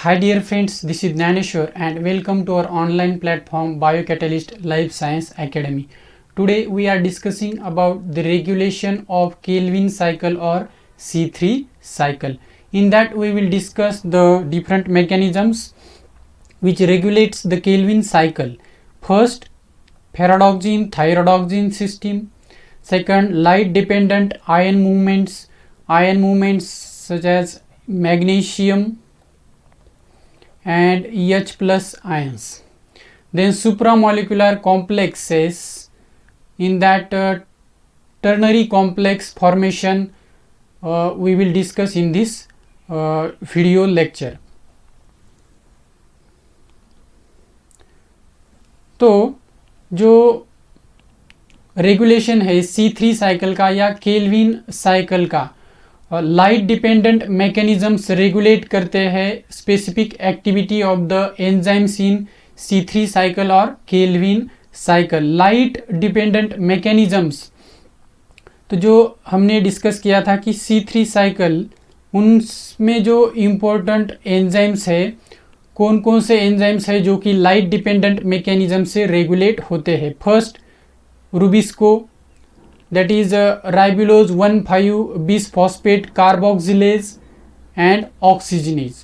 Hi dear friends, this is Gnaneshwar and welcome to our online platform Biocatalyst Life Science Academy. Today we are discussing about the regulation of Calvin cycle or C3 cycle. In that we will discuss the different mechanisms which regulates the Calvin cycle. First, paradoxine thyrodoxine system. Second, light dependent ion movements such as magnesium and H plus ions. Then supramolecular complexes, in that ternary complex formation we will discuss in this video lecture. तो जो regulation है C3 cycle का या Calvin cycle का, light dependent mechanisms regulate करते हैं specific activity of the enzymes in C3 cycle और Calvin cycle. Light dependent mechanisms, तो जो हमने डिस्कस किया था कि C3 साइकिल, उनमें जो इम्पोर्टेंट एंजाइम्स है, कौन कौन से एंजाइम्स है जो कि लाइट डिपेंडेंट मैकेनिज्म से रेगुलेट होते हैं. First, rubisco, that is ribulose 1,5-bisphosphate carboxylase and oxygenase.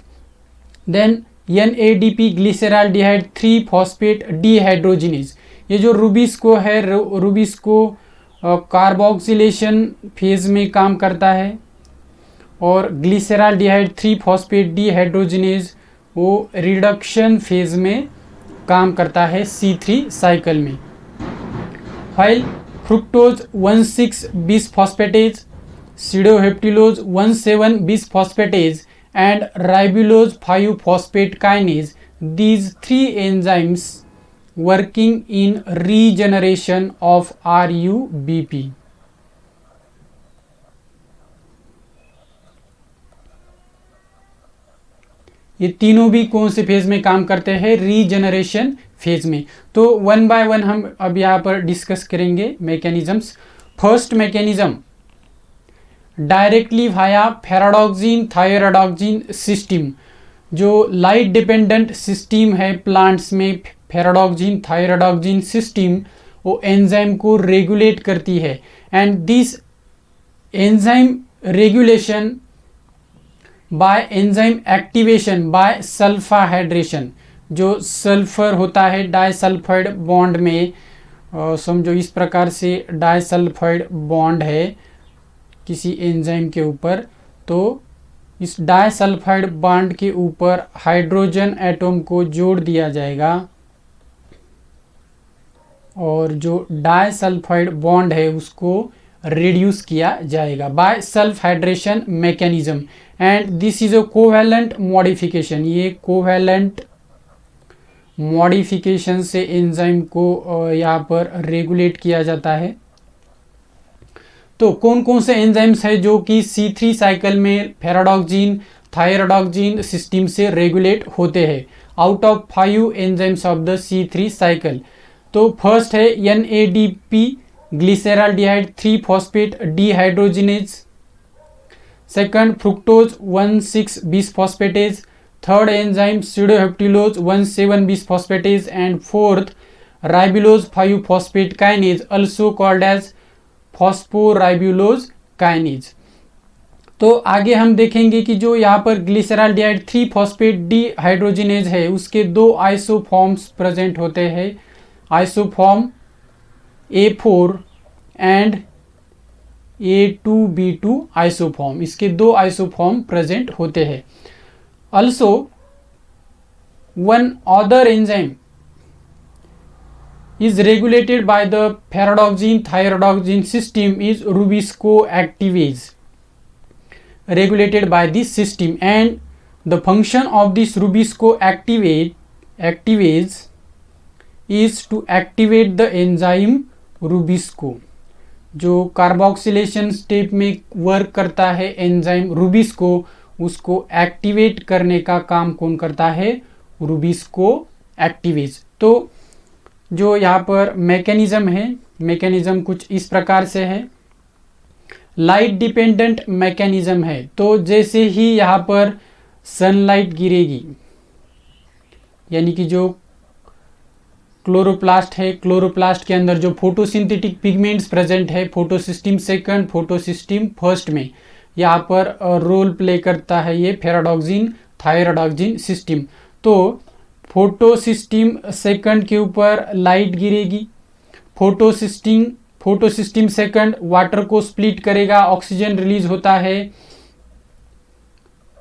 Then NADP glyceraldehyde 3-phosphate dehydrogenase. ये जो रूबिस्को है, रूबिस्को कार्बोक्सिलेशन फेज में काम करता है और ग्लिसराल्डिहाइड 3-phosphate dehydrogenase वो रिडक्शन फेज में काम करता है C3 साइकिल में. File fructose 1,6-bisphosphatase, pseudoheptulose 1,7-bisphosphatase and ribulose 5-phosphate kinase. These three enzymes working in regeneration of RUBP. ये तीनों भी कौन से फेज में काम करते हैं? रीजनरेशन फेज में. तो वन बाय वन हम अब यहाँ पर डिस्कस करेंगे mechanisms. First mechanism, directly via ferredoxin thioredoxin system. जो लाइट डिपेंडेंट सिस्टम है प्लांट्स में, पैराडॉक्सिन थायरोडॉक्सिन सिस्टम, वो एंजाइम को रेगुलेट करती है. And this enzyme regulation by enzyme activation by sulfhydration. जो सल्फर होता है डाइसल्फाइड बॉन्ड में, समझो इस प्रकार से डाइसल्फाइड बॉन्ड है किसी एंजाइम के ऊपर, तो इस डाइसल्फाइड बॉन्ड के ऊपर हाइड्रोजन एटम को जोड़ दिया जाएगा और जो डाइसल्फाइड बॉन्ड है उसको रिड्यूस किया जाएगा by self hydration mechanism. And this is a covalent modification. ये कोवैलेंट मॉडिफिकेशन से एंजाइम को यहाँ पर रेगुलेट किया जाता है. तो कौन कौन से एंजाइम्स है जो कि C3 साइकिल में पैराडॉक्सिन थायरोडॉक्सिन सिस्टम से रेगुलेट होते हैं out of 5 enzymes of the C3 cycle. तो फर्स्ट है NADP glyceraldehyde 3-phosphate dehydrogenase. Second, fructose 1,6-bisphosphatase. Third enzyme, pseudoheptulose 1,7-bisphosphatase. And fourth, ribulose 5-phosphate kinase, also called as phosphoribulose kinase. तो आगे हम देखेंगे कि जो यहाँ पर ग्लिसराल्डिहाइड 3-phosphate dehydrogenase है, उसके दो आइसोफॉर्म्स प्रेजेंट होते हैं, isoform A4 and A2B2 isoform. इसके दो आइसोफॉर्म प्रेजेंट होते हैं. Also, one other enzyme is regulated by the paradoxine thyrodoxine system is Rubisco activase, regulated by this system, and the function of this Rubisco activase is to activate the enzyme Rubisco. जो carboxylation step में work करता है enzyme rubisco, उसको activate करने का काम कौन करता है? Rubisco activase. तो जो यहाँ पर मैकेनिज्म है, मैकेनिज्म कुछ इस प्रकार से है. लाइट डिपेंडेंट मैकेनिज्म है, तो जैसे ही यहाँ पर सनलाइट गिरेगी, यानी कि जो क्लोरोप्लास्ट है, क्लोरोप्लास्ट के अंदर जो फोटोसिंथेटिक पिगमेंट्स प्रेजेंट है फोटोसिस्टम सेकंड, फोटोसिस्टम फर्स्ट में, यहाँ पर रोल प्ले करता है ये फेराडॉक्सिन थायरॉयडॉक्सिन सिस्टम। तो फोटोसिस्टम सेकंड के ऊपर लाइट गिरेगी, फोटोसिस्टम सेकंड वाटर को स्प्लिट करेगा, ऑक्सीजन रिलीज होता है,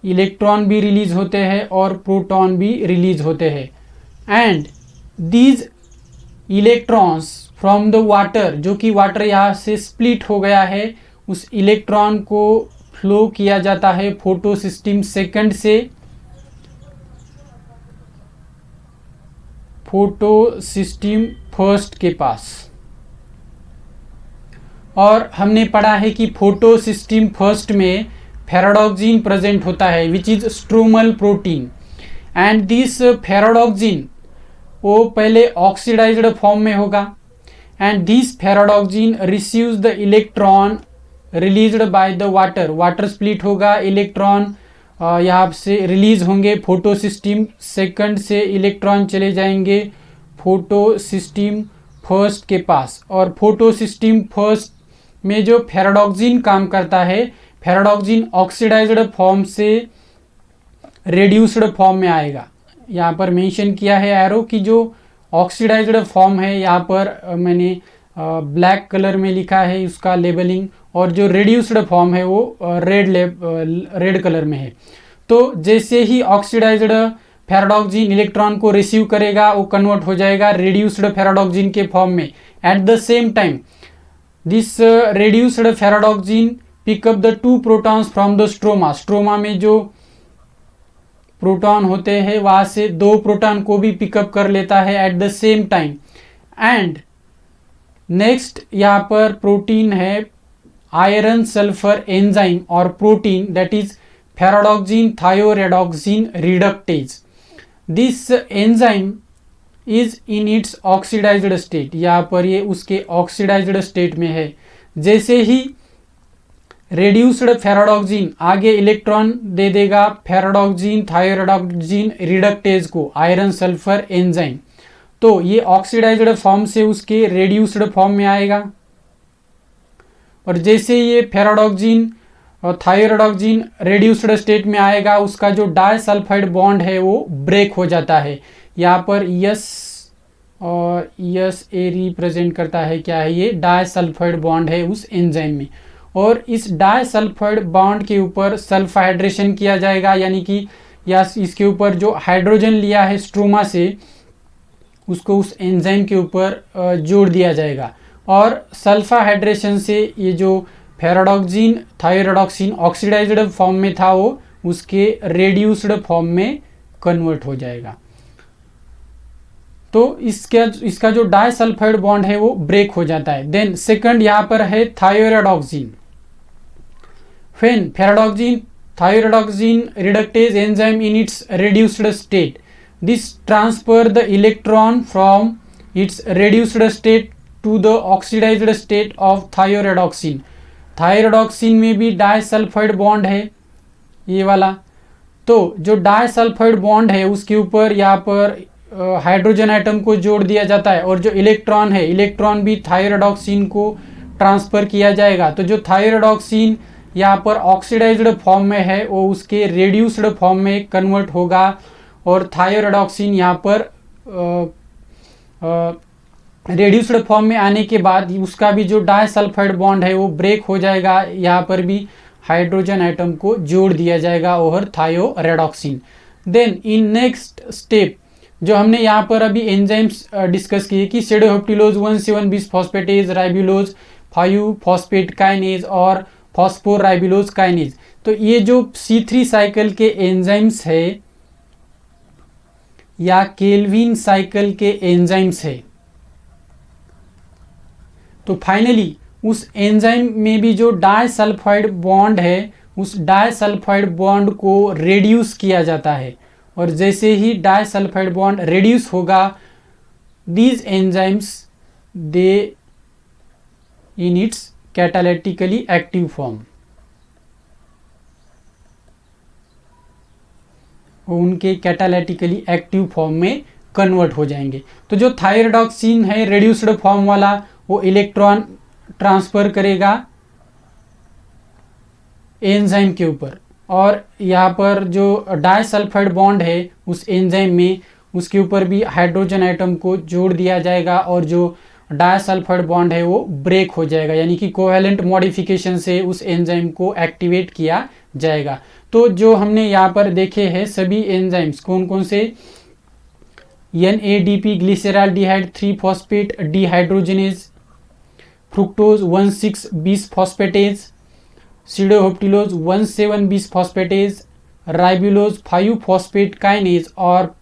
इलेक्ट्रॉन भी रिलीज होते हैं और प्रोटॉन भी रिलीज होते हैं। And these electrons from the water, जो कि वाटर यहाँ से स्प्लिट हो गया है, उस इलेक्ट्रॉन को फ्लो किया जाता है फोटोसिस्टम सेकंड से फोटोसिस्टम फर्स्ट के पास। और हमने पढ़ा है कि फोटोसिस्टम फर्स्ट में फेराडॉक्सिन प्रेजेंट होता है which is stromal protein. And this ferredoxin वो पहले ऑक्सीडाइज्ड फॉर्म में होगा and this ferredoxin receives the electron released by the water, water split होगा, इलेक्ट्रॉन यहाँ से रिलीज होंगे, फोटोसिस्टम सेकंड से इलेक्ट्रॉन चले जाएंगे फोटोसिस्टम फर्स्ट के पास। और फोटोसिस्टम फर्स्ट में जो फेराडॉक्सिन काम करता है, फेराडॉक्सिन ऑक्सीडाइज्ड फॉर्म से रेड्यूस्ड फॉर्म में आएगा। यहाँ पर मेंशन किया है एरो कि जो ऑक्सीडाइज्ड फॉर्म है, यहाँ पर मैंने ब्लैक कलर में लिखा है उसका लेबलिंग, और जो रेड्यूस्ड फॉर्म है वो रेड कलर में है। तो जैसे ही ऑक्सीडाइज्ड फेराडॉक्सिन इलेक्ट्रॉन को रिसीव करेगा वो कन्वर्ट हो जाएगा रेड्यूस्ड फेराडॉक्सिन के फॉर्म में। At the same time this reduced ferredoxin pick up the 2 protons from the stroma, stroma में जो प्रोटॉन होते हैं वहां से 2 प्रोटॉन को भी पिकअप कर लेता है at the same time. And next यहाँ पर प्रोटीन है आयरन सल्फर एंजाइम और protein that is ferredoxin thioredoxin reductase. This enzyme is in its oxidised state, यहाँ पर ये उसके ऑक्सीडाइज्ड स्टेट में है। जैसे ही रेड्यूस्ड फेराडॉक्सिन आगे इलेक्ट्रॉन दे देगा फेराडॉक्सिन थायोरेडॉक्सिन रिडक्टेज को, आयरन सल्फर एंजाइम, तो ये ऑक्सीडाइज्ड फॉर्म से उसके रेड्यूस्ड फॉर्म में आएगा। और जैसे ये फेराडॉक्सिन और थायोरेडॉक्सिन रेड्यूस्ड स्टेट में आएगा, उसका जो डाइसल्फाइड बॉन्ड है वो ब्रेक हो जाता है। यहाँ पर यस और यस ए रिप्रेजेंट करता है क्या है, ये डाइसल्फाइड बॉन्ड है उस एंजाइम में। और इस डाइसल्फाइड बॉन्ड के ऊपर सल्फाइड्रेशन किया जाएगा, यानी कि या इसके ऊपर जो हाइड्रोजन लिया है स्ट्रोमा से उसको उस एंजाइम के ऊपर जोड़ दिया जाएगा। और सल्फा हाइड्रेशन से ये जो फेराडॉक्सिन थायोरेडॉक्सिन ऑक्सीडाइज्ड फॉर्म में था वो उसके रेड्यूस्ड फॉर्म में कन्वर्ट हो जाएगा। तो इसका जो डाइसल्फाइड बॉन्ड है वो ब्रेक हो जाता है। देन सेकंड यहाँ पर है thioredoxin. When ferredoxin thioredoxin reductase enzyme in its reduced state, this transfer the electron from its reduced state to the oxidized state of थायोरेडॉक्सिन। थायोरेडॉक्सिन में भी डाइसल्फाइड बॉन्ड है ये वाला, तो जो डाइसल्फाइड बॉन्ड है उसके ऊपर यहाँ पर हाइड्रोजन आइटम को जोड़ दिया जाता है, और जो इलेक्ट्रॉन है इलेक्ट्रॉन भी थायोरेडॉक्सिन को ट्रांसफर किया जाएगा। तो जो थायोरेडॉक्सिन यहाँ पर ऑक्सीडाइज्ड फॉर्म में है वो उसके रेड्यूस्ड फॉर्म में कन्वर्ट होगा, और थायोरेडॉक्सिन यहाँ पर रेड्यूस्ड फॉर्म में आने के बाद उसका भी जो डाइसल्फाइड बॉन्ड है वो ब्रेक हो जाएगा, यहाँ पर भी हाइड्रोजन आइटम को जोड़ दिया जाएगा और थायोरेडॉक्सिन। देन इन नेक्स्ट स्टेप जो हमने यहाँ पर अभी एंजाइम्स डिस्कस किए कि सेडोहेप्टिलोज 1,7 बिसफॉस्फेटेज, राइबुलोज 5 फॉस्फेट काइनेज और फॉस्फोराइबुलोज काइनेज। तो ये जो C3 साइकिल के एंजाइम्स है या केल्विन साइकिल के एंजाइम्स है, तो फाइनली उस एंजाइम में भी जो डाइसल्फाइड बॉन्ड है उस डाइसल्फाइड बॉन्ड को रेड्यूस किया जाता है, और जैसे ही डाइसल्फाइड बॉन्ड रेड्यूस होगा these enzymes they in its catalytically active form. उनके कैटालिटिकली एक्टिव फॉर्म में कन्वर्ट हो जाएंगे। तो जो थायरॉक्सिन है रिड्यूस्ड फॉर्म वाला, वो इलेक्ट्रॉन ट्रांसफर करेगा एंजाइम के ऊपर, और यहाँ पर जो डाइसल्फाइड बॉन्ड है उस एंजाइम में, उसके ऊपर भी हाइड्रोजन आइटम को जोड़ दिया जाएगा और जो डाइसल्फाइड बॉन्ड है वो ब्रेक हो जाएगा, यानी कि कोवेलेंट मॉडिफिकेशन से उस एंजाइम को एक्टिवेट किया जाएगा। तो जो हमने यहाँ पर देखे हैं सभी एंजाइम्स कौन कौन से, NADP glyceraldehyde three phosphate dehydrogenase, fructose one six bisphosphatase, sedoheptulose one seven bisphosphatase, ribulose five phosphate kinase और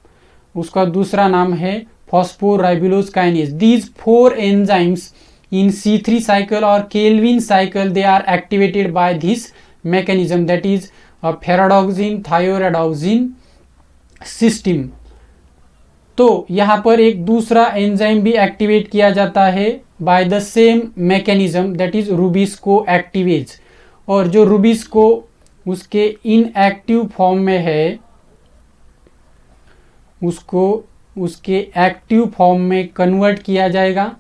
उसका दूसरा नाम है phosphoribulose kinase. These 4 enzymes in C3 cycle or Calvin cycle they are activated by this mechanism, that is ferredoxin thioredoxin system। तो यहाँ पर एक दूसरा एंजाइम भी एक्टिवेट किया जाता है by the same mechanism, that is Rubisco activase, और जो रुबिस्को उसके इनएक्टिव फॉर्म में है उसको उसके एक्टिव फॉर्म में कन्वर्ट किया जाएगा।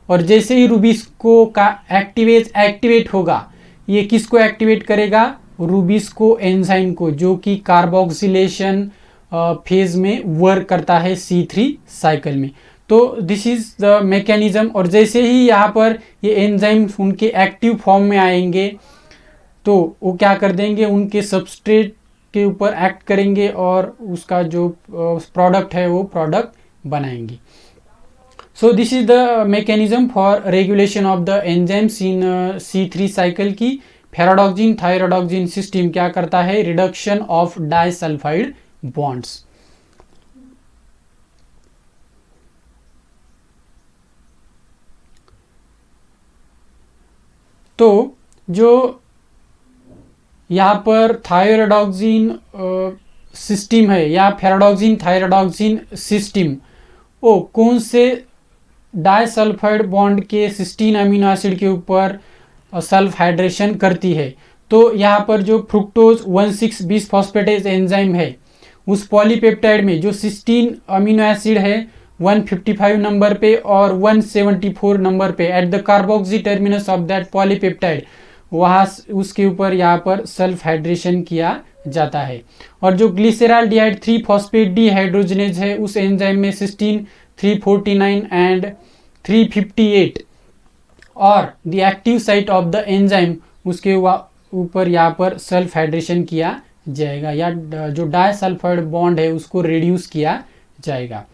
और जैसे ही रुबिस्को का एक्टिवेज एक्टिवेट होगा, ये किसको एक्टिवेट करेगा, रुबिस्को एंजाइम को, जो कि कार्बोक्सिलेशन फेज में वर्क करता है C3 साइकिल में। तो दिस इज द मैकेनिज्म। और जैसे ही यहाँ पर ये एंजाइम उनके एक्टिव फॉर्म में आएंगे तो वो क्या कर देंगे, उनके सबस्ट्रेट के ऊपर एक्ट करेंगे और उसका जो प्रोडक्ट है वो प्रोडक्ट बनाएंगे। So this is the mechanism for regulation of the enzymes in C3 cycle की फेराडॉक्सिन थायरॉक्सिन सिस्टम क्या करता है, रिडक्शन ऑफ डाइसल्फाइड बॉन्ड्स। तो जो यहाँ पर थायरॉक्सिन सिस्टम है या फेराडॉक्सिन थायरॉक्सिन सिस्टम, वो कौन से डाइसल्फाइड बॉन्ड के 16 अमीनो एसिड के ऊपर सल्फ हाइड्रेशन करती है। तो यहाँ पर जो फ्रुक्टोज 1,6-बिसफॉस्फेटेज एंजाइम है, उस पॉलीपेप्टाइड में जो 16 अमीनो एसिड है 155 नंबर पे और 174 नंबर पे at the carboxy terminus of that polypeptide, वहाँ उसके ऊपर यहाँ पर सल्फ हाइड्रेशन किया जाता है। और जो ग्लिसरॉल्डिहाइड 3-फॉस्फेट डिहाइड्रोजिनेज है, उस एंजाइम में 16, 349 एंड 358 और the active site of the enzyme, उसके ऊपर यहाँ पर सल्फ हाइड्रेशन किया जाएगा या जो डाइसल्फाइड बॉन्ड है उसको रिड्यूस किया जाएगा।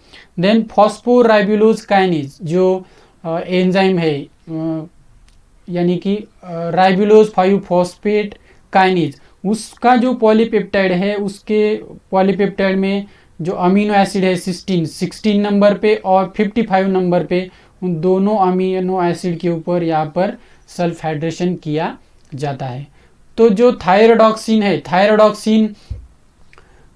देन फॉस्फोराइबुलोज काइनेज जो एंजाइम है, यानी कि राइबुलोज 5-फॉस्फेट काइनेज, उसका जो पॉलीपेप्टाइड है, उसके पॉलीपेप्टाइड में जो अमीनो एसिड है 16 नंबर पे और 55 नंबर पे, उन दोनों अमीनो एसिड के ऊपर यहाँ पर सल्फ हाइड्रेशन किया जाता है। तो जो थायरॉक्सिन है, थायरॉक्सिन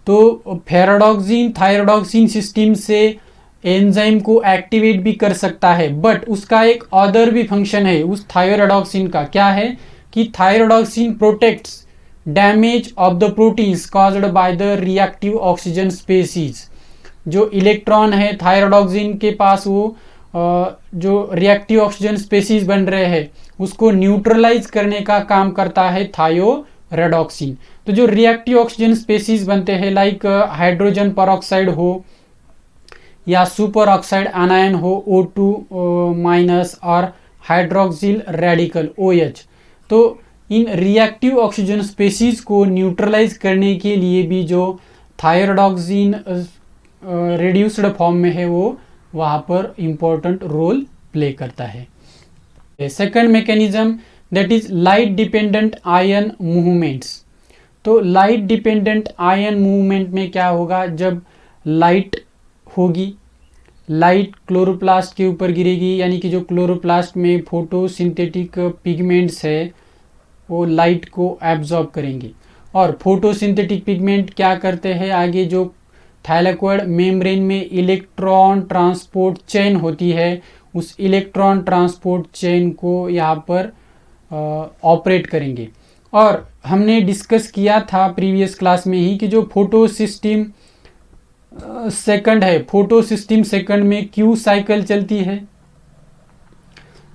तो फेराडॉक्सिन थायरॉक्सिन सिस्टम से एंजाइम को एक्टिवेट भी कर सकता है, बट उसका एक अदर भी फंक्शन है उस थायरॉक्सिन का। क्या है कि thyroxine protects damage of the proteins caused by the reactive oxygen species. जो इलेक्ट्रॉन है थायरॉक्सिन के पास, वो जो रिएक्टिव ऑक्सीजन स्पेसीज बन रहे हैं उसको न्यूट्रलाइज करने का काम करता है थायोरेडॉक्सिन। तो जो रिएक्टिव ऑक्सीजन स्पेसीज बनते हैं, लाइक हाइड्रोजन परऑक्साइड हो या सुपर ऑक्साइड आनायन हो O2- और हाइड्रोक्सिल रेडिकल OH, तो इन रिएक्टिव ऑक्सीजन स्पेसीज को न्यूट्रलाइज करने के लिए भी जो थायरॉक्सिन रिड्यूस्ड फॉर्म में है वो वहाँ पर इम्पोर्टेंट रोल प्ले करता है। Second mechanism that is light dependent ion movements. तो लाइट डिपेंडेंट आयन मूवमेंट में क्या होगा, जब लाइट होगी, लाइट क्लोरोप्लास्ट के ऊपर गिरेगी, यानी कि जो क्लोरोप्लास्ट में फोटोसिंथेटिक पिगमेंट्स है वो लाइट को एब्जॉर्ब करेंगे। और फोटोसिंथेटिक पिगमेंट क्या करते हैं, आगे जो थाइलेकोइड मेम्ब्रेन में इलेक्ट्रॉन ट्रांसपोर्ट चेन होती है, उस इलेक्ट्रॉन ट्रांसपोर्ट चेन को यहाँ पर ऑपरेट करेंगे। और हमने डिस्कस किया था प्रीवियस क्लास में ही कि जो फोटो सिस्टम सेकंड है, फोटो सिस्टम सेकंड में क्यू साइकिल चलती है,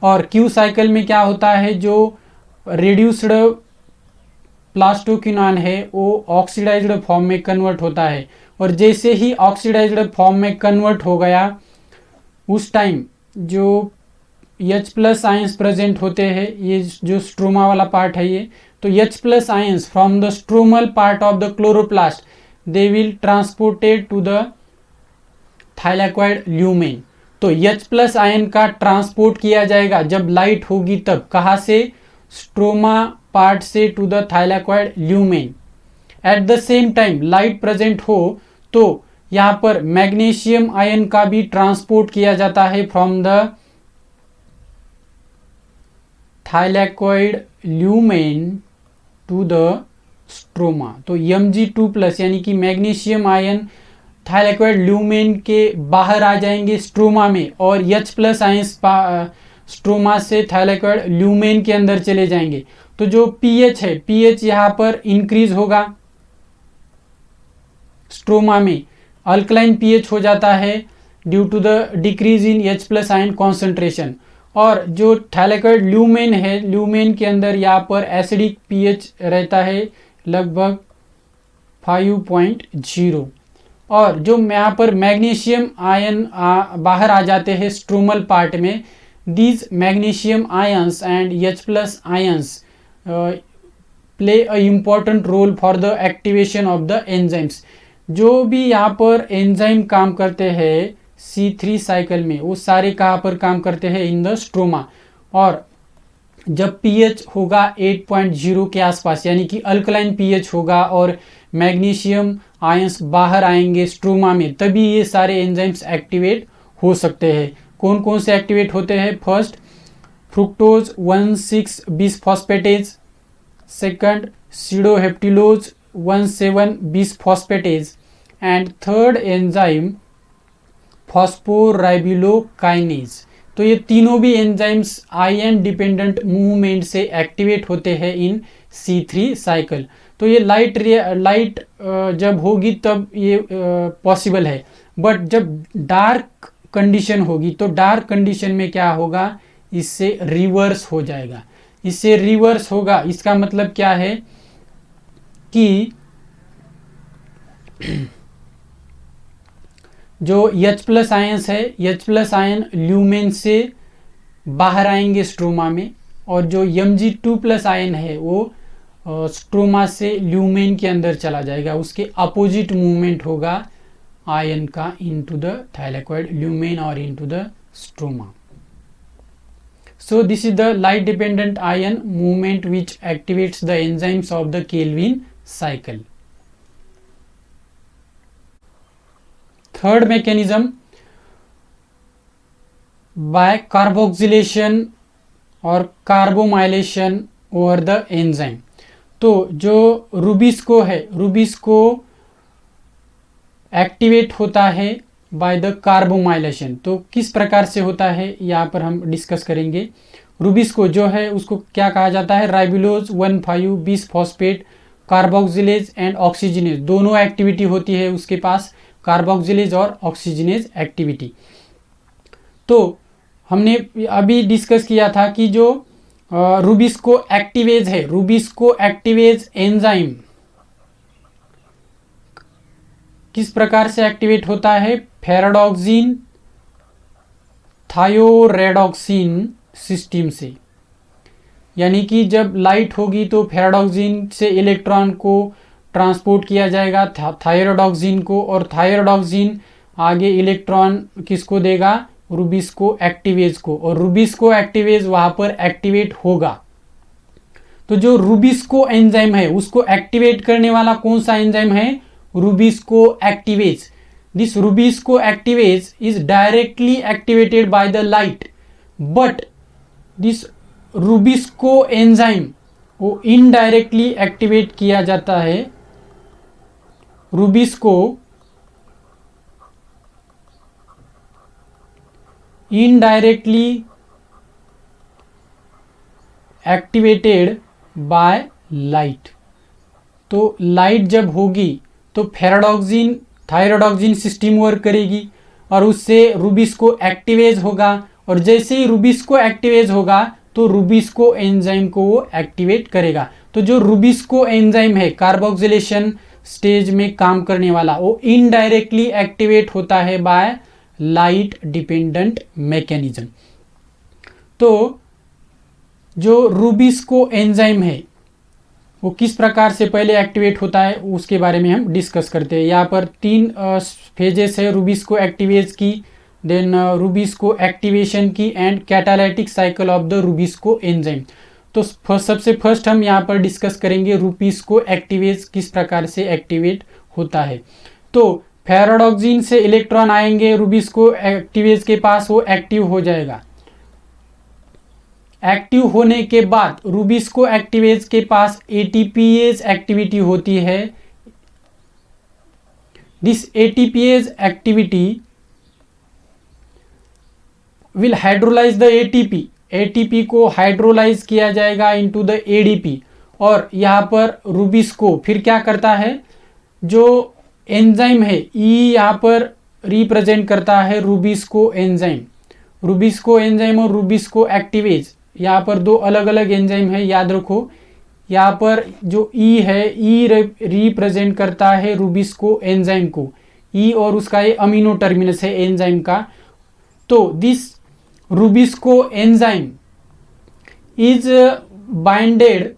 और क्यू साइकिल में क्या होता है, जो रिड्यूस्ड प्लास्टोक्विनोन है वो ऑक्सीडाइज्ड फॉर्म में कन्वर्ट होता है, और जैसे ही ऑक्सीडाइज्ड फॉर्म में कन्वर्ट हो गया उस टाइम जो H प्लस आयंस प्रेजेंट होते हैं, ये जो स्ट्रोमा वाला पार्ट है ये, तो H plus ions from the stromal part of the chloroplast they will transported to the thylakoid lumen. तो H प्लस आयन का ट्रांसपोर्ट किया जाएगा जब लाइट होगी तब, कहाँ से, स्ट्रोमा पार्ट से to the thylakoid lumen. At the same time light present हो तो यहाँ पर मैग्नीशियम आयन का भी ट्रांसपोर्ट किया जाता है from the thylakoid lumen to the stroma. तो Mg2+ यानी कि मैग्नीशियम आयन थाइलैक्वाइड ल्यूमेन के बाहर आ जाएंगे स्ट्रोमा में, और H प्लस आयंस स्ट्रोमा से थाइलैक्वाइड ल्यूमेन के अंदर चले जाएंगे। तो जो pH है, pH यहाँ पर इंक्रीज होगा, स्ट्रोमा में अल्कलाइन pH हो जाता है due to the decrease in H plus ion concentration, और जो थाइलैक्वाइड ल्यूमेन है, ल्यूमेन के अंदर यहाँ पर एसिडिक pH रहता है लगभग 5.0, और जो यहाँ पर मैग्नीशियम आयन बाहर आ जाते हैं स्ट्रोमल पार्ट में, these magnesium ions and H plus ions play a important role for the activation of the enzymes. जो भी यहाँ पर एंजाइम काम करते हैं C3 साइकिल में, वो सारे कहाँ पर काम करते हैं, इन द स्ट्रोमा। और जब pH होगा 8.0 के आसपास, यानी कि अल्कलाइन pH होगा और मैग्नीशियम आयंस बाहर आएंगे स्ट्रोमा में, तभी ये सारे एंजाइम्स एक्टिवेट हो सकते हैं। कौन कौन से एक्टिवेट होते हैं? First, fructose 1,6 bisphosphatase, second sedoheptulose 1,7 bisphosphatase, and third enzyme phosphoribokinase. तो ये तीनों भी एंजाइम्स आयन डिपेंडेंट मूवमेंट से एक्टिवेट होते हैं इन C3 साइकिल। तो ये लाइट जब होगी तब ये पॉसिबल है, बट जब डार्क कंडीशन होगी तो डार्क कंडीशन में क्या होगा, इससे रिवर्स हो जाएगा। इससे रिवर्स होगा, इसका मतलब क्या है कि जो H प्लस आयंस है, H प्लस आयन ल्यूमेन से बाहर आएंगे स्ट्रोमा में, और जो Mg2+ आयन है वो स्ट्रोमा से ल्यूमेन के अंदर चला जाएगा। उसके अपोजिट मूवमेंट होगा आयन का इनटू द थाइलैक्वाइड ल्यूमेन और into the stroma. So this is the light dependent ion movement which activates the enzymes of the Calvin cycle. Third mechanism, by carboxylation और carbomylation over the enzyme। तो जो rubisco है, rubisco activate होता है by the कार्बोमाइलेशन। तो किस प्रकार से होता है यहाँ पर हम डिस्कस करेंगे। रूबिस्को जो है उसको क्या कहा जाता है, राइबोलोज 1,5 बिसफॉस्फेट कार्बोक्सिलेज एंड ऑक्सीजनेज, दोनों एक्टिविटी होती है उसके पास, कार्बोक्सिलेज और ऑक्सीजनेज एक्टिविटी। तो हमने अभी डिस्कस किया था कि जो रूबिस्को एक्टिवेज है, रूबिस्को एक्टिवेज एंजाइम किस प्रकार से एक्टिवेट होता है, फेराडॉक्सिन थायोरेडॉक्सिन सिस्टम से। यानी कि जब लाइट होगी तो फेराडॉक्सिन से इलेक्ट्रॉन को ट्रांसपोर्ट किया जाएगा थायरोडॉक्सिन को, और थायरोडॉक्सिन आगे इलेक्ट्रॉन किसको देगा, रूबिस्को एक्टिवेज को, और रूबिस्को एक्टिवेज वहां पर एक्टिवेट होगा। तो जो रूबिस्को एंजाइम है उसको एक्टिवेट करने वाला कौन सा एंजाइम है, rubisco activase. This RuBisCO activase is directly activated by the light, but this rubisco enzyme वो इनडायरेक्टली एक्टिवेट किया जाता है। Rubisco indirectly activated by light. तो लाइट जब होगी तो फेराडॉक्सिन थायरॉयडॉक्सिन सिस्टम वर्क करेगी और उससे रूबिस्को एक्टिवेज होगा, और जैसे ही रूबिस्को एक्टिवेज होगा तो रूबिस्को एंजाइम को वो एक्टिवेट करेगा। तो जो रूबिस्को एंजाइम है कार्बोक्सिलेशन स्टेज में काम करने वाला, वो इनडायरेक्टली एक्टिवेट होता है बाय लाइट डिपेंडेंट मैकेनिज्म। तो जो रूबिस्को एंजाइम है वो किस प्रकार से पहले एक्टिवेट होता है उसके बारे में हम डिस्कस करते हैं। यहाँ पर 3 फेजेस है रूबिस्को एक्टिवेज की, देन रूबिस्को एक्टिवेशन की and catalytic cycle of the RuBisCO enzyme. तो सबसे फर्स्ट हम यहाँ पर डिस्कस करेंगे रूबिस्को एक्टिवेज किस प्रकार से एक्टिवेट होता है। तो फेराडॉक्सिन से इलेक्ट्रॉन आएंगे रूबिस्को एक्टिवेज के पास, वो एक्टिव हो जाएगा। एक्टिव होने के बाद रूबिस्को एक्टिवेज के पास एटीपीएज एक्टिविटी होती है। This ATPase activity will hydrolyse the ATP. ATP को हाइड्रोलाइज किया जाएगा इनटू द एडीपी, और यहाँ पर रूबिस्को फिर क्या करता है, जो एंजाइम है ई यहाँ पर रिप्रेजेंट करता है रूबिस्को एंजाइम। रूबिस्को एंजाइम और रूबिस्को एक्टिवेज यहाँ पर 2 अलग अलग एंजाइम है, याद रखो। यहाँ पर जो ई है, ई रिप्रेजेंट करता है रूबिस्को एंजाइम को, ई और उसका ये अमीनो टर्मिनस है एंजाइम का। तो this rubisco enzyme is binded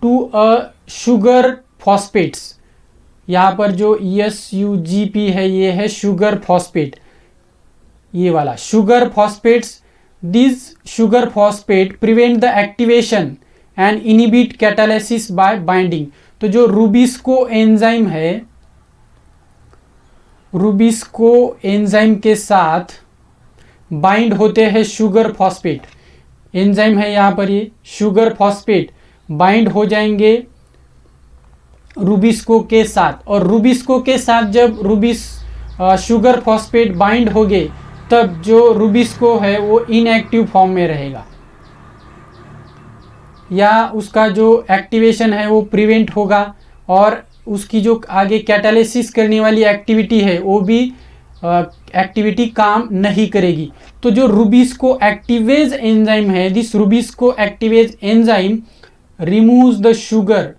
to a sugar phosphates. यहाँ पर जो SUGP है ये है शुगर फॉस्फेट, ये वाला sugar phosphates. These sugar phosphate prevent the activation and inhibit catalysis by binding। तो जो रूबिस्को एंजाइम है, रूबिस्को एंजाइम के साथ बाइंड होते हैं शुगर फॉस्फेट। एंजाइम है यहाँ पर ये शुगर फॉस्फेट बाइंड हो जाएंगे रूबिस्को के साथ, और रूबिस्को के साथ जब शुगर फॉस्फेट बाइंड हो गए तब जो रूबिस्को है वो इनएक्टिव फॉर्म में रहेगा, या उसका जो एक्टिवेशन है वो प्रिवेंट होगा, और उसकी जो आगे कैटालिसिस करने वाली एक्टिविटी है वो भी एक्टिविटी काम नहीं करेगी। तो जो रूबिस्को एक्टिवेज एंजाइम है, this RuBisCO activase enzyme removes the sugar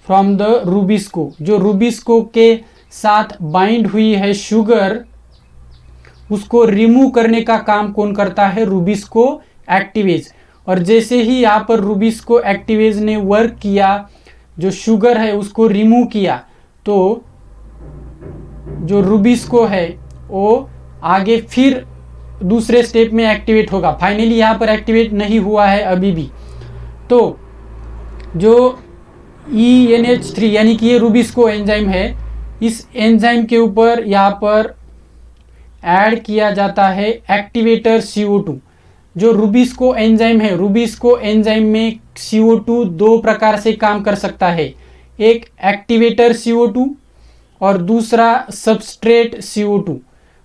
from the rubisco. जो रूबिस्को के साथ बाइंड हुई है शुगर, उसको रिमूव करने का काम कौन करता है, रूबिस्को एक्टिवेज। और जैसे ही यहाँ पर रूबिस्को एक्टिवेज ने वर्क किया, जो शुगर है उसको रिमूव किया, तो जो रूबिस्को है वो आगे फिर दूसरे स्टेप में एक्टिवेट होगा। फाइनली यहाँ पर एक्टिवेट नहीं हुआ है अभी भी। तो जो ENH3 यानी कि ये रूबिस्को एंजाइम है, इस एंजाइम के ऊपर यहाँ पर ऐड किया जाता है एक्टिवेटर CO2। जो रूबिस्को एंजाइम है, रूबिस्को एंजाइम में CO2 2 प्रकार से काम कर सकता है, एक एक्टिवेटर CO2 और दूसरा सबस्ट्रेट CO2।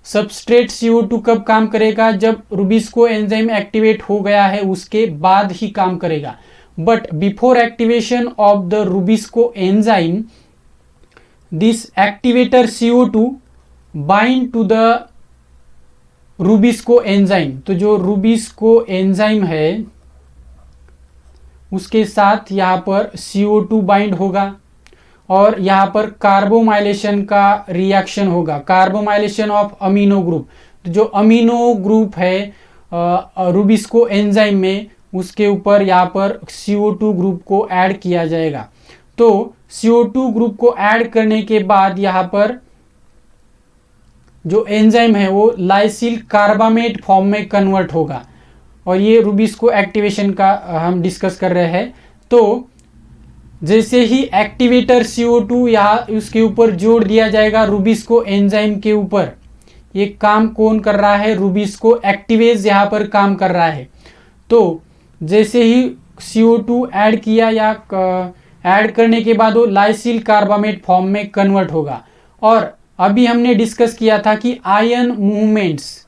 सबस्ट्रेट CO2 कब काम करेगा, जब रूबिस्को एंजाइम एक्टिवेट हो गया है उसके बाद ही काम करेगा। But before activation of the RuBisCO enzyme, this activator CO2 bind to the RuBisCO enzyme. तो जो रूबिस्को एंजाइम है उसके साथ यहाँ पर CO2 बाइंड होगा, और यहाँ पर कार्बोमाइलेशन का रिएक्शन होगा, कार्बोमाइलेशन ऑफ अमीनो ग्रुप। तो जो अमीनो ग्रुप है रूबिस्को एंजाइम में, उसके ऊपर यहाँ पर CO2 ग्रुप को ऐड किया जाएगा। तो CO2 ग्रुप को ऐड करने के बाद यहाँ पर जो एंजाइम है वो लाइसिल कार्बामेट फॉर्म में कन्वर्ट होगा, और ये रूबिस्को एक्टिवेशन का हम डिस्कस कर रहे हैं। तो जैसे ही एक्टिवेटर CO2 यहाँ उसके ऊपर जोड़ दिया जाएगा रूबिस्को एंजाइम के ऊपर, ये काम कौन कर रहा है, रूबिस्को एक्टिवेज यहाँ पर काम कर रहा है। तो जैसे ही CO2 ऐड किया या ऐड करने के बाद वो लाइसिल कार्बामेट फॉर्म में कन्वर्ट होगा। और अभी हमने डिस्कस किया था कि आयन मूवमेंट्स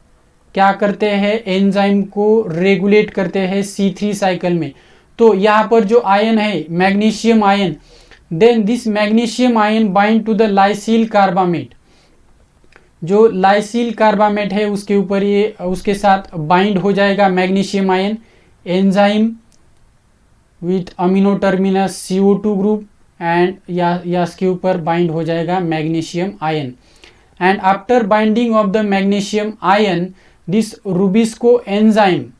क्या करते हैं, एंजाइम को रेगुलेट करते हैं C3 साइकिल में। तो यहाँ पर जो आयन है magnesium ion, then this magnesium ion bind to the lysyl carbamate, जो लाइसिल कार्बामेट है उसके ऊपर ये उसके साथ बाइंड हो जाएगा magnesium ion, enzyme with amino terminus CO2 group and या इसके ऊपर बाइंड हो जाएगा magnesium ion. And after binding of the magnesium ion this rubisco enzyme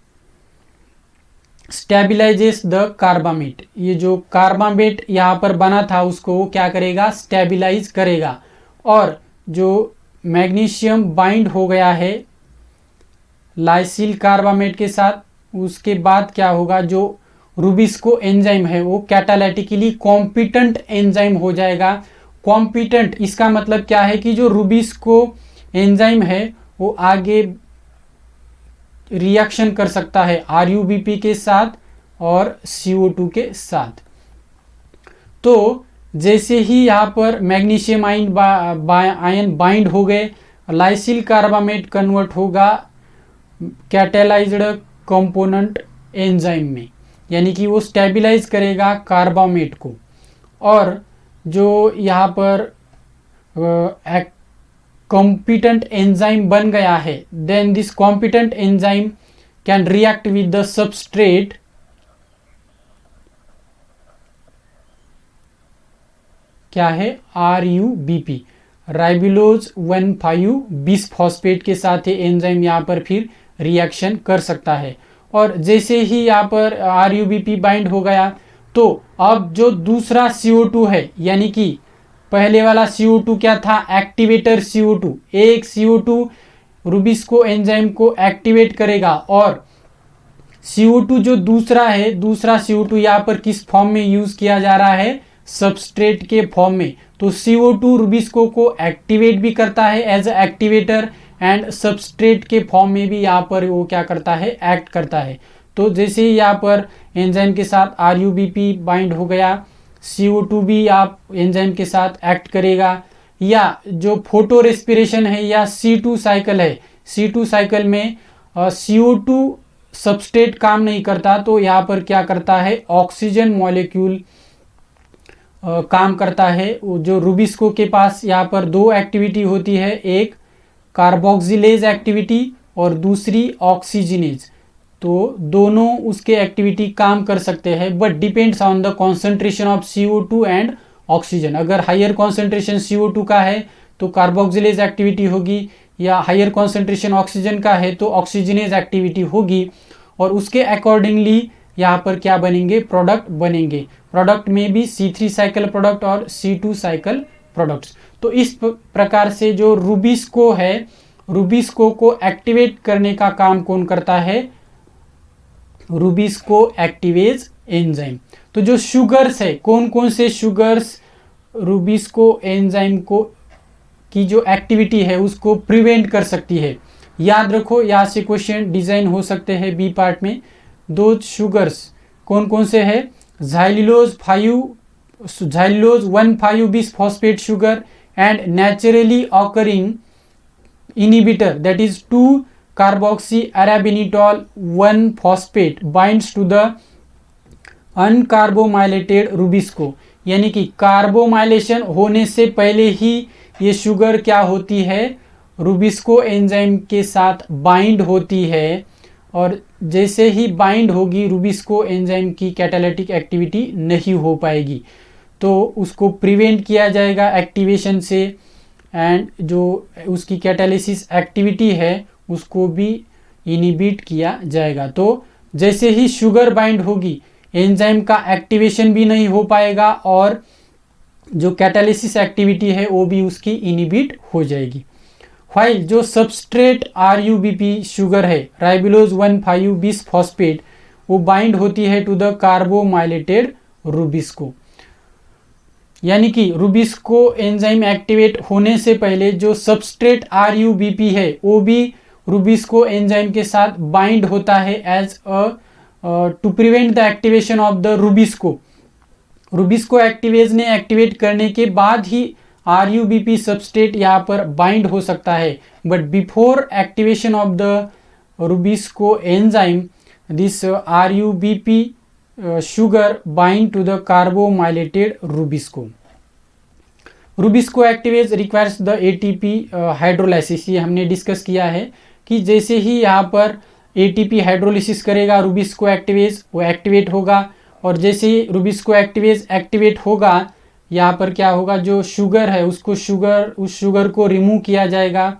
stabilises the carbamate, ये जो कार्बामेट यहाँ पर बना था उसको वो क्या करेगा, स्टेबिलाइज करेगा। और जो मैग्नीशियम बाइंड हो गया है लाइसिल कार्बामेट के साथ, उसके बाद क्या होगा, जो रूबिस्को एंजाइम है वो कैटालिटिकली कॉम्पिटेंट एंजाइम हो जाएगा। कॉम्पिटेंट इसका मतलब क्या है कि जो रूबिस्को एंजाइम है वो आगे रिएक्शन कर सकता है RuBP के साथ और CO2 के साथ। तो जैसे ही यहाँ पर मैग्नीशियम आयन बाइंड हो गए, लाइसिल कार्बामेट कन्वर्ट होगा कैटेलाइज्ड कंपोनेंट एंजाइम में, यानी कि वो स्टेबिलाइज करेगा कार्बामेट को। और जो यहाँ पर कॉम्पिटेंट एंजाइम बन गया है, then this competent enzyme can react with the substrate क्या है, RuBP राइबुलोज 1,5 बिसफॉस्फेट के साथ ये एंजाइम यहाँ पर फिर रिएक्शन कर सकता है। और जैसे ही यहाँ पर RuBP बाइंड हो गया तो अब जो दूसरा CO2 है, यानी कि पहले वाला CO2 क्या था, एक्टिवेटर CO2, एक CO2 रूबिस्को एंजाइम को एक्टिवेट करेगा। और CO2 जो दूसरा है, दूसरा CO2 यहाँ पर किस फॉर्म में यूज किया जा रहा है, सबस्ट्रेट के फॉर्म में। तो CO2 रूबिस्को को एक्टिवेट भी करता है as a activator and substrate के फॉर्म में भी यहाँ पर वो क्या करता है, एक्ट करता है। तो जैसे ही यहाँ पर एंजाइम के साथ RuBP बाइंड हो गया, CO2 भी आप एंजाइम के साथ एक्ट करेगा। या जो फोटो रेस्पिरेशन है या C2 साइकिल है, C2 साइकिल में CO2 सबस्ट्रेट काम नहीं करता, तो यहाँ पर क्या करता है, ऑक्सीजन मॉलिक्यूल काम करता है। जो रूबिस्को के पास यहाँ पर दो एक्टिविटी होती है, एक कार्बोक्सिलेज एक्टिविटी और दूसरी ऑक्सीजनेज। तो दोनों उसके एक्टिविटी काम कर सकते हैं, but depends on the concentration of CO2 and oxygen. अगर हायर कॉन्सेंट्रेशन CO2 का है तो कार्बोक्सिलेज एक्टिविटी होगी, या हायर कॉन्सेंट्रेशन ऑक्सीजन का है तो ऑक्सीजनेज एक्टिविटी होगी। और उसके अकॉर्डिंगली यहाँ पर क्या बनेंगे, प्रोडक्ट बनेंगे। प्रोडक्ट में भी C3 साइकिल प्रोडक्ट और C2 साइकिल प्रोडक्ट्स। तो इस प्रकार से जो रूबिस्को है, रूबिस्को को एक्टिवेट करने का काम कौन करता है, रूबिस्को एक्टिवेज एंजाइम। तो जो शुगर्स है, कौन कौन से शुगर्स रूबिस्को एंजाइम को की जो एक्टिविटी है उसको प्रिवेंट कर सकती है, याद रखो, यहाँ से क्वेश्चन डिजाइन हो सकते हैं बी पार्ट में। दो शुगर्स कौन कौन से है, ज़ाइलुलोज 1,5 bisphosphate sugar and naturally occurring inhibitor, that is 2-carboxy-arabinitol 1-phosphate binds to the uncarbomylated rubisco. यानी कि कार्बोमाइलेशन होने से पहले ही ये शुगर क्या होती है, रूबिस्को एंजाइम के साथ बाइंड होती है। और जैसे ही बाइंड होगी रूबिस्को एंजाइम की कैटालिटिक एक्टिविटी नहीं हो पाएगी, तो उसको प्रिवेंट किया जाएगा एक्टिवेशन से, एंड जो उसकी कैटालिसिस एक्टिविटी है उसको भी इनिबिट किया जाएगा। तो जैसे ही शुगर बाइंड होगी एंजाइम का एक्टिवेशन भी नहीं हो पाएगा और जो कैटालिसिस एक्टिविटी है वो भी उसकी इनिबिट हो जाएगी। व्हाइल जो सबस्ट्रेट RuBP शुगर है, राइबुलोज 1,5 बिसफॉस्फेट, वो बाइंड होती है टू द कार्बोमाइलेटेड रूबिस्को। यानी कि रूबिस्को एंजाइम एक्टिवेट होने से पहले जो सबस्ट्रेट RuBP है वो भी रूबिस्को एंजाइम के साथ बाइंड होता है as a to prevent the activation of the RuBisCO. RuBisCO activase ने एक्टिवेट करने के बाद ही RuBP सबस्ट्रेट यहाँ पर बाइंड हो सकता है, but before activation of the RuBisCO enzyme this RuBP sugar bind to the carbohylated Rubisco. Rubisco activase requires the ATP hydrolysis. ये हमने डिस्कस किया है कि जैसे ही यहाँ पर ATP हाइड्रोलिसिस करेगा रूबिस्को एक्टिवेज वो एक्टिवेट होगा, और जैसे ही रूबिस्को एक्टिवेज एक्टिवेट होगा यहाँ पर क्या होगा, जो शुगर है उस शुगर को रिमूव किया जाएगा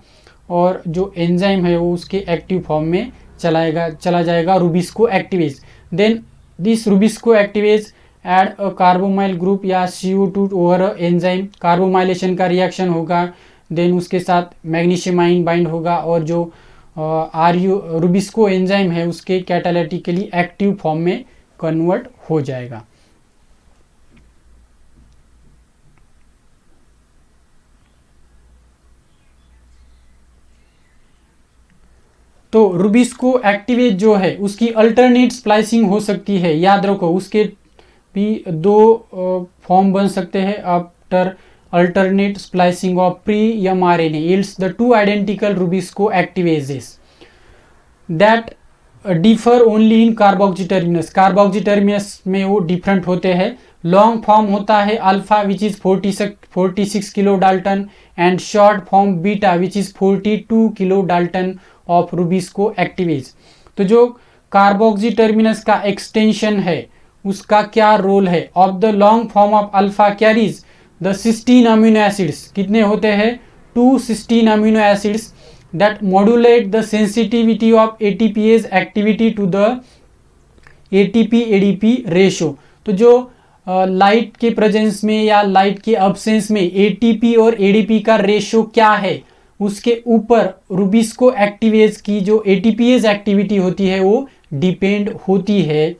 और जो एंजाइम है वो उसके एक्टिव फॉर्म में चला जाएगा RuBisCO activase. Then this RuBisCO activase add a carbamoyl group या CO2 ओवर एंजाइम, कार्बोमाइलेशन का रिएक्शन होगा, देन उसके साथ मैग्नीशियम आयन बाइंड होगा और जो रूबिस्को एंजाइम है उसके कैटालिटिकली एक्टिव फॉर्म में कन्वर्ट हो जाएगा। तो रूबिस्को एक्टिवेज जो है उसकी अल्टरनेट स्प्लाइसिंग हो सकती है। याद रखो उसके भी दो फॉर्म बन सकते हैं after alternate splicing of pre mRNA yields the two identical Rubisco activases that differ only in carboxy terminus। Carboxy terminus में वो डिफरेंट होते हैं। लॉन्ग फॉर्म होता है alpha which is 46 kilo Dalton and short form beta which is 42 kilo Dalton of rubisco activase. तो जो carboxy terminus का extension है उसका क्या रोल है, of the long form of alpha carries the cysteine amino acids, कितने होते हैं 2 cysteine amino acids that modulate the sensitivity of ATPase activity to the ATP ADP ratio. तो जो लाइट के प्रेजेंस में या लाइट के अब्सेंस में ATP और ADP का रेशो क्या है उसके ऊपर रूबिस्को एक्टिवेज की जो ATPase एक्टिविटी होती है वो डिपेंड होती है,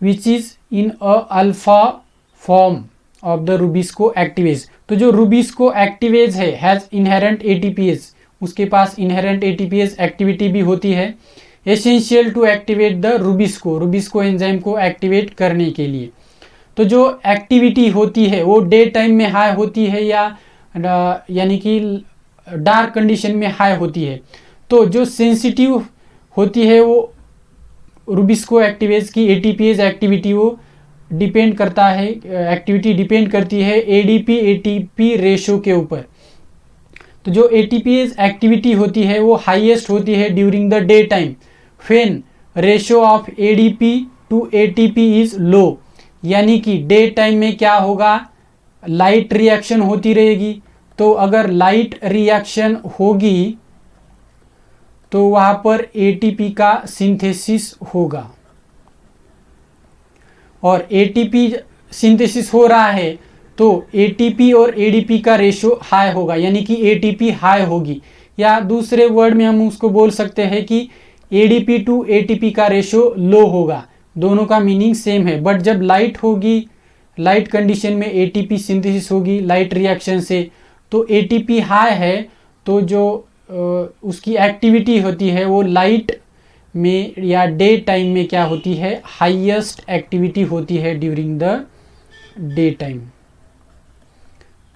which is in a alpha form of the RuBisCO activase. तो जो रूबिस्को एक्टिवेज है हैज इनहेरेंट ATPase, उसके पास इनहेरेंट ATPase एक्टिविटी भी होती है, essential to activate the RuBisCO enzyme को एक्टिवेट करने के लिए। तो जो एक्टिविटी होती है वो डे टाइम में हाई होती है या यानी कि डार्क कंडीशन में हाई होती है। तो जो सेंसिटिव होती है वो रूबिस्को एक्टिवेज की ATPase एक्टिविटी वो डिपेंड करता है, एक्टिविटी डिपेंड करती है ADP ATP रेशो के ऊपर। तो जो ATPase एक्टिविटी होती है वो हाईएस्ट होती है during the day time when ratio of ADP to ATP is low, यानी कि डे टाइम में क्या होगा, लाइट रिएक्शन होती रहेगी। तो अगर लाइट रिएक्शन होगी तो वहां पर ATP का सिंथेसिस होगा, और ATP सिंथेसिस हो रहा है तो ATP और ADP का रेशो हाई होगा, यानी कि ATP हाई होगी, या दूसरे वर्ड में हम उसको बोल सकते हैं कि ADP टू ATP का रेशो लो होगा। दोनों का मीनिंग सेम है, बट जब लाइट होगी, लाइट कंडीशन में ATP सिंथेसिस होगी लाइट रिएक्शन से, तो ATP हाई है तो जो उसकी एक्टिविटी होती है वो लाइट में या डे टाइम में क्या होती है, हाईएस्ट एक्टिविटी होती है during the day time.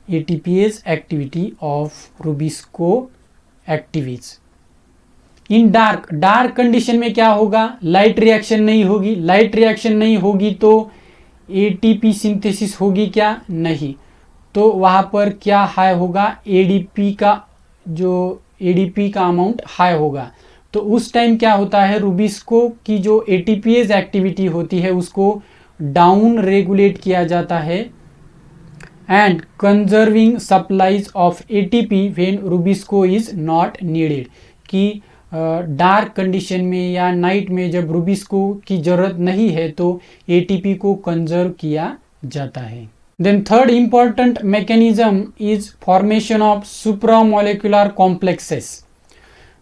ATPase activity of rubisco activase. In dark condition में क्या होगा, लाइट रिएक्शन नहीं होगी, लाइट रिएक्शन नहीं होगी तो ATP सिंथेसिस होगी क्या, नहीं, तो वहाँ पर क्या हाई होगा, ADP का अमाउंट हाई होगा। तो उस टाइम क्या होता है, रूबिस्को की जो ATPase एक्टिविटी होती है उसको डाउन रेगुलेट किया जाता है and conserving supplies of ATP when rubisco is not needed, कि डार्क कंडीशन में या नाइट में जब रूबिस्को की जरूरत नहीं है तो ATP को कंजर्व किया जाता है। Then third important mechanism is formation of supramolecular complexes,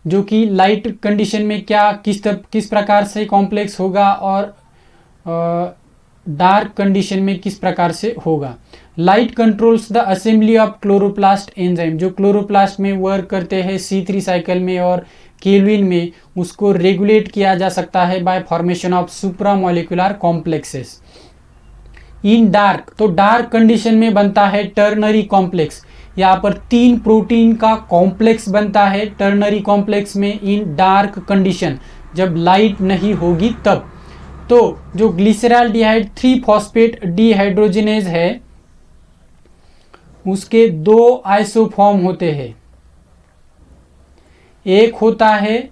जो कि लाइट कंडीशन में क्या किस प्रकार से कॉम्प्लेक्स होगा और डार्क कंडीशन में किस प्रकार से होगा। Light controls the assembly of chloroplast enzyme, जो क्लोरोप्लास्ट में वर्क करते हैं C3 साइकिल में और केल्विन में, उसको रेगुलेट किया जा सकता है by formation of supramolecular complexes. In dark, तो डार्क कंडीशन में बनता है टर्नरी कॉम्प्लेक्स, यहाँ पर 3 प्रोटीन का कॉम्प्लेक्स बनता है टर्नरी कॉम्प्लेक्स में इन डार्क कंडीशन, जब लाइट नहीं होगी तब। तो जो ग्लिसरॉल्डिहाइड 3 फॉस्फेट डिहाइड्रोजिनेज है उसके दो आइसोफॉर्म होते हैं। एक होता है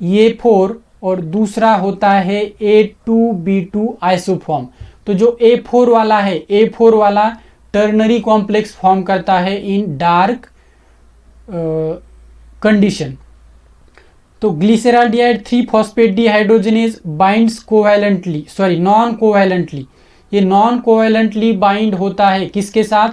A4 और दूसरा होता है A2B2 आइसोफॉर्म। तो जो A4 वाला है, A4 वाला टर्नरी कॉम्प्लेक्स फॉर्म करता है इन डार्क कंडीशन। तो glyceraldehyde 3 phosphate dehydrogenase binds non covalently. ये नॉन कोवैलेंटली बाइंड होता है किसके साथ?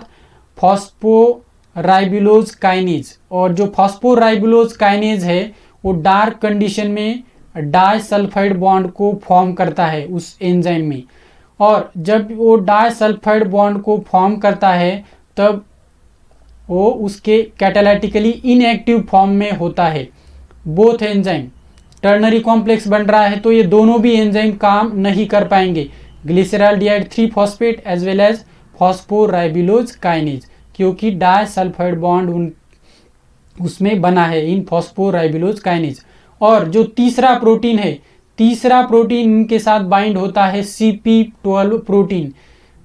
फॉस्फोराइबुलोज काइनेज। और जो फॉस्फोराइबुलोज काइनेज है वो डार्क कंडीशन में डाइसल्फाइड बॉन्ड को फॉर्म करता है उस एंजाइम में। और जब वो डाइसल्फाइड बॉन्ड को फॉर्म करता है तब वो उसके कैटालिटिकली इनएक्टिव फॉर्म में होता है। बोथ एंजाइम टर्नरी कॉम्प्लेक्स बन रहा है तो ये दोनों भी एंजाइम काम नहीं कर पाएंगे, glyceraldehyde 3 phosphate as well as phosphoribulose kinase, क्योंकि डाइसल्फाइड बॉन्ड उसमें बना है इन फॉस्फोराइबुलोज काइनेज। और जो तीसरा प्रोटीन है, तीसरा प्रोटीन इनके साथ बाइंड होता है CP12 protein.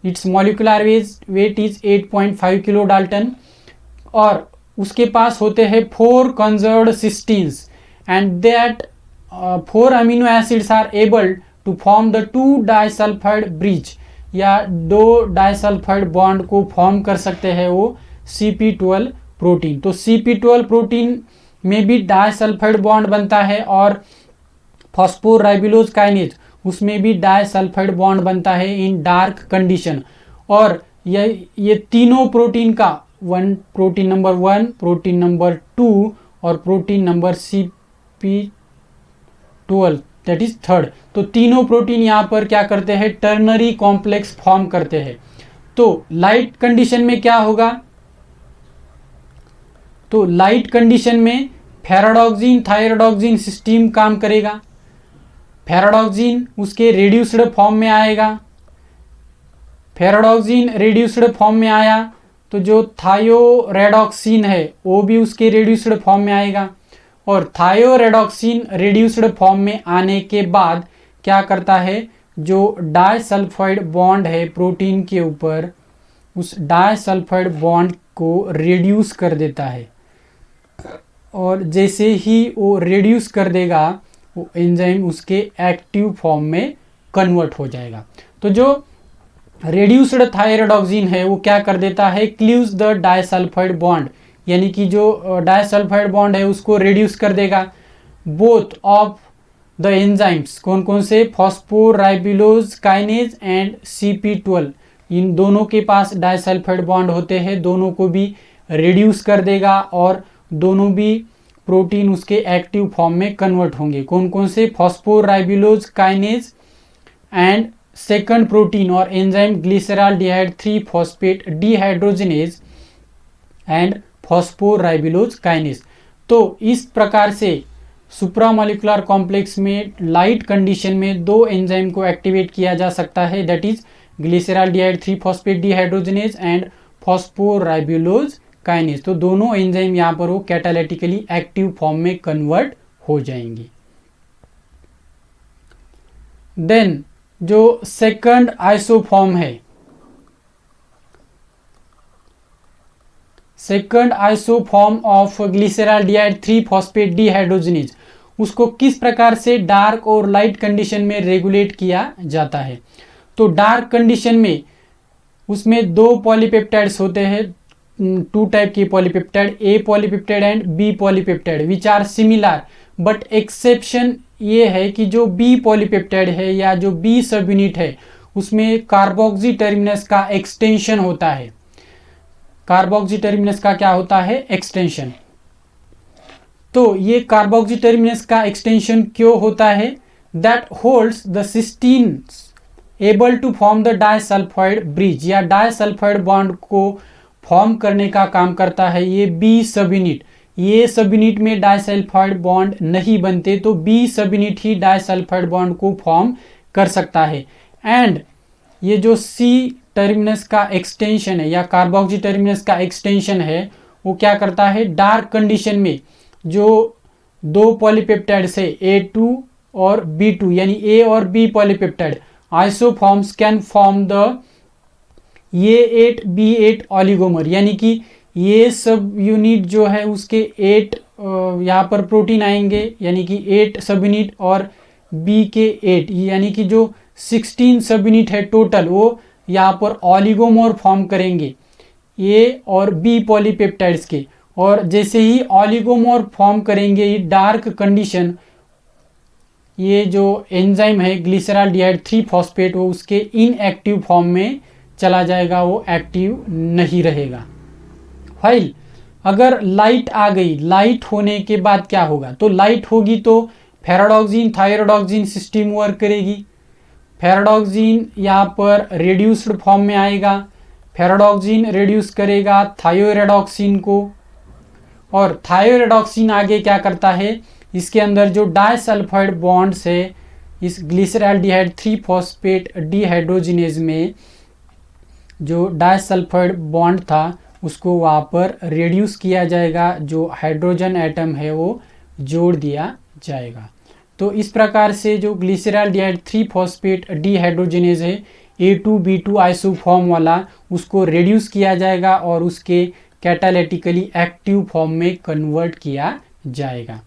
Its molecular weight is 8.5 kilo dalton. और उसके पास होते हैं 4 conserved cysteines and that 4 amino acids are able to form the 2 disulphide bridge, या 2 डाइसल्फाइड बॉन्ड को फॉर्म कर सकते हैं वो CP12 प्रोटीन। तो CP12 प्रोटीन में भी डाइसल्फाइड बॉन्ड बनता है और फॉस्फोराइबुलोज काइनेज उसमें भी डाइसल्फाइड बॉन्ड बनता है इन डार्क कंडीशन। और ये तीनों प्रोटीन का प्रोटीन नंबर 1, प्रोटीन नंबर 2 और protein number CP12 that is third. तो तीनों प्रोटीन यहाँ पर क्या करते हैं? टर्नरी कॉम्प्लेक्स फॉर्म करते हैं। तो लाइट कंडीशन में क्या होगा? तो लाइट कंडीशन में फेराडॉक्सिन थायरोडॉक्सिन सिस्टीम काम करेगा। फेराडॉक्सिन उसके रेड्यूस्ड फॉर्म में आएगा। फेराडॉक्सिन रेड्यूस्ड फॉर्म में आया तो जो थायोरेडॉक्सिन है वो भी उसके रेड्यूस्ड फॉर्म में आएगा। और थायोरेडॉक्सिन रेड्यूस्ड फॉर्म में आने के बाद क्या करता है? जो डाइसल्फाइड बॉन्ड है प्रोटीन के ऊपर, उस डाइसल्फाइड बॉन्ड को रेड्यूस कर देता है। और जैसे ही वो रेड्यूस कर देगा वो एंजाइम उसके एक्टिव फॉर्म में कन्वर्ट हो जाएगा। तो जो रेड्यूस्ड थायरोडॉक्सिन है वो क्या कर देता है? क्लीव्स द डाइसल्फाइड बॉन्ड, यानी कि जो डाइसल्फाइड बॉन्ड है उसको रेड्यूस कर देगा। बोथ ऑफ द एंजाइम्स, कौन कौन से? फॉस्फोराइबुलोज काइनेज एंड CP12, इन दोनों के पास डाइसल्फाइड बॉन्ड होते हैं, दोनों को भी रेड्यूस कर देगा और दोनों भी प्रोटीन उसके एक्टिव फॉर्म में कन्वर्ट होंगे। कौन कौन से? Phosphoribulose kinase and second protein और enzyme glyceraldehyde 3 phosphate dehydrogenase and phosphoribulose kinase. तो इस प्रकार से सुप्रामोलिकुलर कॉम्प्लेक्स में लाइट कंडीशन में 2 एंजाइम को एक्टिवेट किया जा सकता है, that is glyceraldehyde 3 phosphate dehydrogenase and phosphoribulose kinase. तो दोनों एंजाइम यहाँ पर वो कैटालिटिकली एक्टिव फॉर्म में कन्वर्ट हो जाएंगी। देन जो सेकंड आइसोफॉर्म है, second isoform of glyceraldehyde 3 phosphate dehydrogenase, उसको किस प्रकार से डार्क और लाइट कंडीशन में रेगुलेट किया जाता है? तो डार्क कंडीशन में उसमें 2 पॉलीपेप्टाइड्स होते हैं, 2 टाइप के polypeptide, A polypeptide and B polypeptide which are similar, but exception ये है कि जो B पॉलीपेप्टाइड है या जो B सब यूनिट है उसमें कार्बोक्सी टर्मिनस का एक्सटेंशन होता है। कार्बोक्सी टर्मिनस का क्या होता है? एक्सटेंशन। तो ये कार्बोक्सी टर्मिनस का एक्सटेंशन क्यों होता है? That holds the cysteines able to form the disulphide bridge, या डाइसल्फाइड बॉन्ड को फॉर्म करने का काम करता है ये B सब यूनिट। ये सब यूनिट में डाइसल्फाइड बॉन्ड नहीं बनते तो B सब यूनिट ही डाइसल्फाइड बॉन्ड को फॉर्म कर सकता है। एंड ये जो C टर्मिनस का एक्सटेंशन है या कार्बोक्सी टर्मिनस का एक्सटेंशन है वो क्या करता है? डार्क कंडीशन में जो 2 पॉलीपेप्टाइड्स है A2 और B2 यानी A और B polypeptide isoforms can form the A8 B8 oligomer, यानी कि ये सब यूनिट जो है उसके 8 यहाँ पर प्रोटीन आएंगे, यानी कि 8 सब यूनिट, और B के 8 यानी कि जो 16 सब यूनिट है टोटल, वो यहाँ पर ऑलिगोमर फॉर्म करेंगे A और B पॉलीपेप्टाइड्स के। और जैसे ही ऑलिगोमर फॉर्म करेंगे, ये डार्क कंडीशन, ये जो एंजाइम है ग्लिसरॉल्डिहाइड 3 फॉस्फेट, वो उसके इनएक्टिव फॉर्म में चला जाएगा, वो एक्टिव नहीं रहेगा। फाइल अगर लाइट आ गई, लाइट होने के बाद क्या होगा, तो लाइट होगी तो फेराडॉक्सिन थायरोडॉक्सिन सिस्टम वर्क करेगी। फेराडॉक्सिन यहाँ पर रेड्यूस्ड फॉर्म में आएगा, फेराडॉक्सिन रेड्यूस करेगा थायोरेडॉक्सिन को, और थायोरेडॉक्सिन आगे क्या करता है, इसके अंदर जो डाइसल्फाइड बॉन्ड्स है इस ग्लिसरॉल्डिहाइड 3 फॉस्फेट डिहाइड्रोजिनेज में, जो डाइसल्फाइड बॉन्ड था उसको वहाँ पर रेड्यूस किया जाएगा, जो हाइड्रोजन एटम है वो जोड़ दिया जाएगा। तो इस प्रकार से जो ग्लिसरॉल्डिहाइड 3 फॉस्फेट डिहाइड्रोजिनेज है A2B2 आइसोफॉर्म वाला, उसको रेड्यूस किया जाएगा और उसके कैटालिटिकली एक्टिव फॉर्म में कन्वर्ट किया जाएगा।